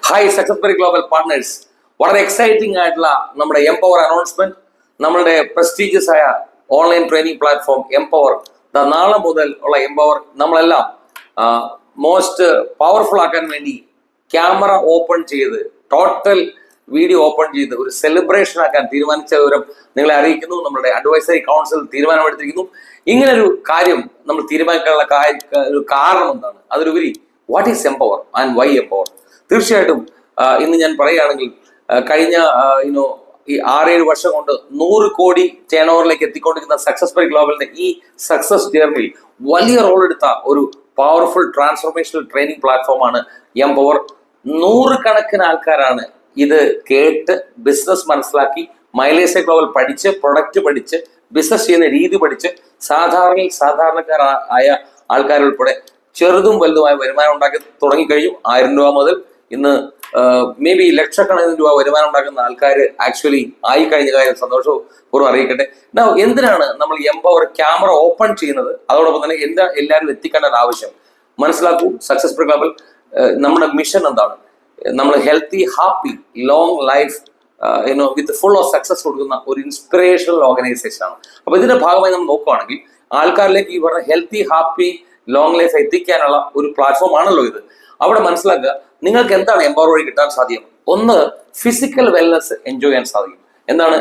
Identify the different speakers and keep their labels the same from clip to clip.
Speaker 1: Hi successful global partners, വളരെ exciting ആയിട്ടുള്ള നമ്മുടെ എംപവർ അനൗൺസ്മെന്റ്. നമ്മളുടെ പ്രസ്റ്റീജിയസ് ആയ ഓൺലൈൻ ട്രെയിനിങ് പ്ലാറ്റ്ഫോം എംപവർ നാളെ മുതൽ ഉള്ള എംപവർ നമ്മളെല്ലാം മോസ്റ്റ് പവർഫുൾ ആക്കാൻ വേണ്ടി ക്യാമറ ഓപ്പൺ ചെയ്ത് ടോട്ടൽ വീഡിയോ ഓപ്പൺ ചെയ്ത് ഒരു സെലിബ്രേഷൻ ആക്കാൻ തീരുമാനിച്ച വിവരം നിങ്ങളെ അറിയിക്കുന്നു. നമ്മുടെ അഡ്വൈസറി കൗൺസിൽ തീരുമാനമെടുത്തിരിക്കുന്നു. ഇങ്ങനൊരു കാര്യം നമ്മൾ തീരുമാനിക്കാനുള്ള ഒരു കാരണം എന്താണ്, അതിലുപരി what is empower and why empower. തീർച്ചയായിട്ടും ഇന്ന് ഞാൻ പറയുകയാണെങ്കിൽ കഴിഞ്ഞ ഈ 6-7 വർഷം കൊണ്ട് 100 കോടി ടേൺ ഓവറിലേക്ക് എത്തിക്കൊണ്ടിരിക്കുന്ന സക്സസ്ഫുൾ ഗ്ലോബലിന്റെ ഈ സക്സസ് ജേർണിയിൽ വലിയ റോൾ എടുത്ത ഒരു പവർഫുൾ ട്രാൻസ്ഫോർമേഷണൽ ട്രെയിനിങ് പ്ലാറ്റ്ഫോമാണ് എംപവർ. 100 കണക്കിന് ആൾക്കാരാണ് ഇത് കേട്ട് ബിസിനസ് മനസ്സിലാക്കി മൈലേജ് ഗ്ലോബൽ പഠിച്ച് പ്രൊഡക്റ്റ് പഠിച്ച് ബിസിനസ് ചെയ്യുന്ന രീതി പഠിച്ച് സാധാരണക്കാരായ ആൾക്കാരുൾപ്പെടെ ചെറുതും വലുതുമായ വരുമാനം ഉണ്ടാക്കി തുടങ്ങിക്കഴിഞ്ഞു. 1000 രൂപ മുതൽ ഇന്ന് മേ ബി ലക്ഷക്കണക്കിന് രൂപ വരുമാനം ഉണ്ടാക്കുന്ന ആൾക്കാർ ആക്ച്വലി ആയി കഴിഞ്ഞ കാര്യം സന്തോഷപൂർവ്വം അറിയിക്കട്ടെ. എന്തിനാണ് നമ്മൾ എംപവർ ക്യാമറ ഓപ്പൺ ചെയ്യുന്നത്, അതോടൊപ്പം തന്നെ എന്താ എല്ലാവരും എത്തിക്കേണ്ട ഒരു ആവശ്യം മനസ്സിലാക്കൂ. സക്സസ്ഫുൾ ഗ്ലോബൽ നമ്മുടെ മിഷൻ എന്താണ്? നമ്മൾ healthy happy long life with full of success കൊടുക്കുന്ന ഒരു ഇൻസ്പിറേഷണൽ ഓർഗനൈസേഷൻ ആണ്. അപ്പൊ ഇതിന്റെ ഭാഗമായി നമ്മൾ നോക്കുകയാണെങ്കിൽ ആൾക്കാരിലേക്ക് ഈ പറഞ്ഞ ഹെൽത്തി ഹാപ്പി ലോങ് ലൈഫ് എത്തിക്കാനുള്ള ഒരു പ്ലാറ്റ്ഫോം ആണല്ലോ ഇത്. അവിടെ മനസ്സിലാക്കുക നിങ്ങൾക്ക് എന്താണ് എംപവർ വഴി കിട്ടാൻ സാധ്യം. ഒന്ന്, ഫിസിക്കൽ വെൽനെസ് എൻജോയ് ചെയ്യാൻ സാധിക്കും. എന്താണ്?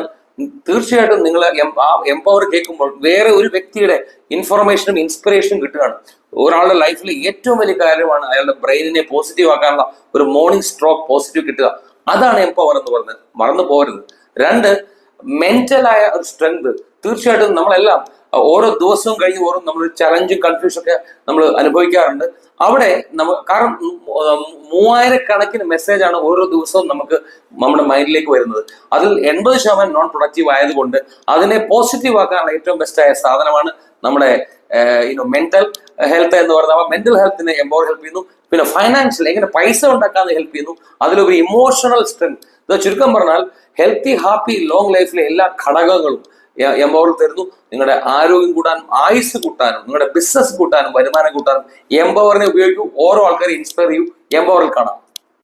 Speaker 1: തീർച്ചയായിട്ടും നിങ്ങൾ ആ എംപവർ കേൾക്കുമ്പോൾ വേറെ ഒരു വ്യക്തിയുടെ ഇൻഫർമേഷനും ഇൻസ്പിറേഷനും കിട്ടുകയാണ്. ഒരാളുടെ ലൈഫിൽ ഏറ്റവും വലിയ കാര്യമാണ് അയാളുടെ ബ്രെയിനിനെ പോസിറ്റീവ് ആക്കാനുള്ള ഒരു മോർണിംഗ് സ്ട്രോക്ക് പോസിറ്റീവ് കിട്ടുക. അതാണ് എംപവർ എന്ന് പറഞ്ഞത്, മറന്നു പോകരുത്. 2, മെന്റലായ ഒരു സ്ട്രെങ്ത്. തീർച്ചയായിട്ടും നമ്മളെല്ലാം ഓരോ ദിവസവും കഴിഞ്ഞ് ഓരോ നമ്മൾ ചലഞ്ചും കൺഫ്യൂഷൻ ഒക്കെ നമ്മൾ അനുഭവിക്കാറുണ്ട്. അവിടെ കാരണം 3000 കണക്കിന് മെസ്സേജാണ് ഓരോ ദിവസവും നമുക്ക് നമ്മുടെ മൈൻഡിലേക്ക് വരുന്നത്. അതിൽ 80% നോൺ പ്രൊഡക്റ്റീവ് ആയതുകൊണ്ട് അതിനെ പോസിറ്റീവ് ആക്കാനുള്ള ഏറ്റവും ബെസ്റ്റായ സാധനമാണ് നമ്മുടെ മെന്റൽ ഹെൽത്ത് എന്ന് പറയുന്നത്. മെന്റൽ ഹെൽത്തിനെ എംപവർ ഹെൽപ്പ് ചെയ്യുന്നു. പിന്നെ ഫൈനാൻഷ്യൽ എങ്ങനെ പൈസ ഉണ്ടാക്കാന്ന് ഹെൽപ്പ് ചെയ്യുന്നു. അതിലുപരി ഇമോഷണൽ സ്ട്രെങ്ത്. ചുരുക്കം പറഞ്ഞാൽ ഹെൽത്തി ഹാപ്പി ലോങ് ലൈഫിലെ എല്ലാ ഘടകങ്ങളും എംപവർ തരുന്നു. നിങ്ങളുടെ ആരോഗ്യം കൂട്ടാനും ആയുസ് കൂട്ടാനും നിങ്ങളുടെ ബിസിനസ് കൂട്ടാനും വരുമാനം കൂട്ടാനും എംപവറിനെ ഉപയോഗിക്കൂ. ഓരോ ആൾക്കാരെ ഇൻസ്പയർ ചെയ്യൂ. എംപവറിൽ കാണാം.